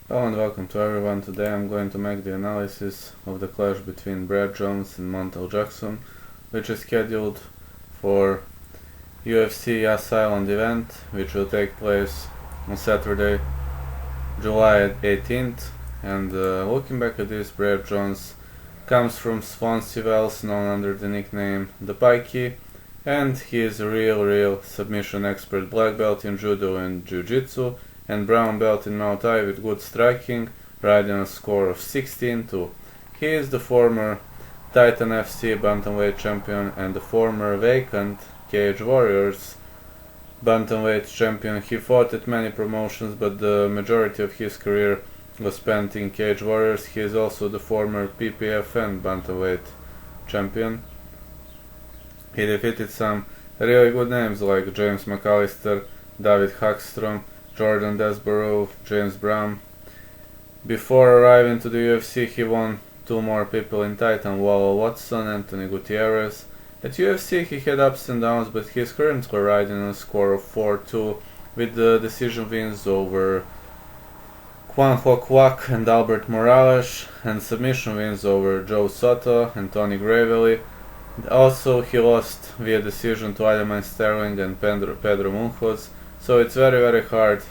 Hello and welcome to everyone. Today I'm going to make the analysis of the clash between Brad Jones and Montel Jackson, which is scheduled for UFC Yas Island event, which will take place on Saturday, July 18th. And looking back at this, Brad Jones comes from Swansea, Wales, known under the nickname The Pikey, and he is a real submission expert, black belt in judo and jiu-jitsu, and brown belt in Muay Thai with good striking, riding a score of 16-2. He is the former Titan FC bantamweight champion and the former vacant Cage Warriors bantamweight champion. He fought at many promotions, but the majority of his career was spent in Cage Warriors. He is also the former PPFN bantamweight champion. He defeated some really good names like James McAllister, David Hagstrom, Jordan Desborough, James Brown. Before arriving to the UFC, he won two more people in Titan, Wallo Watson, Anthony Gutierrez. At UFC he had ups and downs, but he is currently riding a score of 4-2 with the decision wins over Kwan Ho Kwak and Albert Morales, and submission wins over Joe Soto and Tony Gravely. Also he lost via decision to Aljamain Sterling and Pedro Munhoz. So it's very hard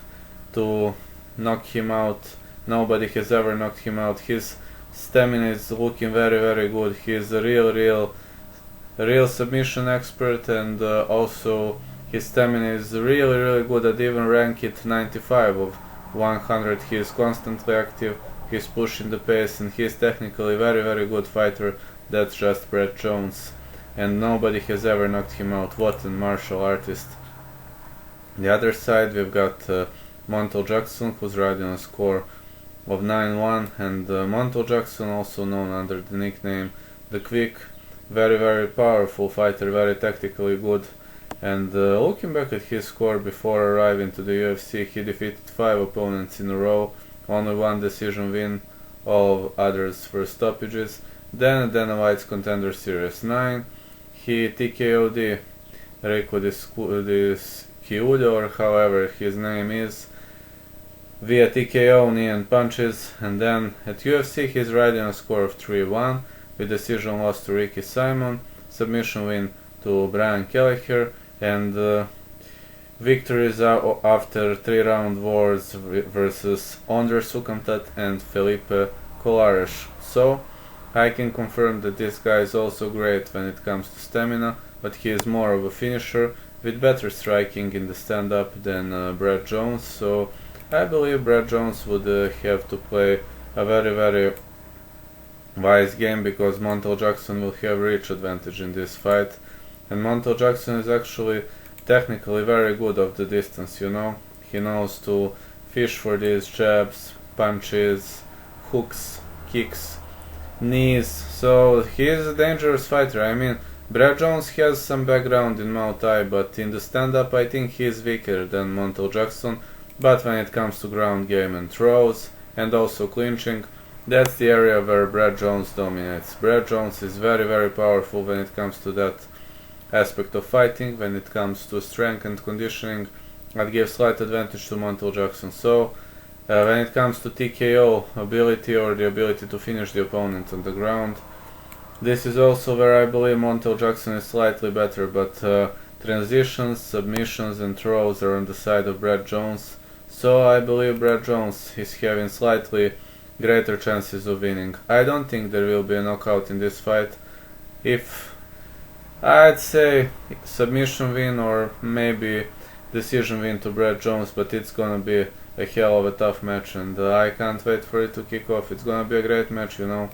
to knock him out. Nobody has ever knocked him out. His stamina is looking very good. He is a real submission expert, and also his stamina is really good. At even ranked 95 of 100, he is constantly active. He's pushing the pace, and he is technically very good fighter. That's just Brad Jones, and nobody has ever knocked him out. What a martial artist. The other side we've got Montel Jackson, who's riding a score of 9-1, and Montel Jackson, also known under the nickname The Quick, very powerful fighter, very tactically good. And looking back at his score before arriving to the UFC, he defeated 5 opponents in a row, only one decision win, all others for stoppages. Then at Dana White's Contender Series 9, he TKO'd Rico Kiudo, or however his name is, via TKO, knee and punches. And then at UFC he's riding a score of 3-1 with decision loss to Ricky Simon, submission win to Brian Kelleher, and victories are after 3-round wars versus Ondrej Sukamtat and Felipe Colares. So I can confirm that this guy is also great when it comes to stamina, but he is more of a finisher with better striking in the stand-up than Brad Jones. So I believe Brad Jones would have to play a very wise game, because Montel Jackson will have reach advantage in this fight, and Montel Jackson is actually technically very good off the distance, you know. He knows to fish for these jabs, punches, hooks, kicks, knees, so he is a dangerous fighter. I mean, Brad Jones has some background in Muay Thai, but in the stand-up I think he is weaker than Montel Jackson. But when it comes to ground game and throws, and also clinching, that's the area where Brad Jones dominates. Brad Jones is very powerful when it comes to that aspect of fighting. When it comes to strength and conditioning, I'd give slight advantage to Montel Jackson. So when it comes to TKO ability, or the ability to finish the opponent on the ground, this is also where I believe Montel Jackson is slightly better, but transitions, submissions and throws are on the side of Brad Jones. So I believe Brad Jones is having slightly greater chances of winning. I don't think there will be a knockout in this fight. If I'd say submission win or maybe decision win to Brad Jones, but it's gonna be a hell of a tough match, and I can't wait for it to kick off. It's gonna be a great match, you know.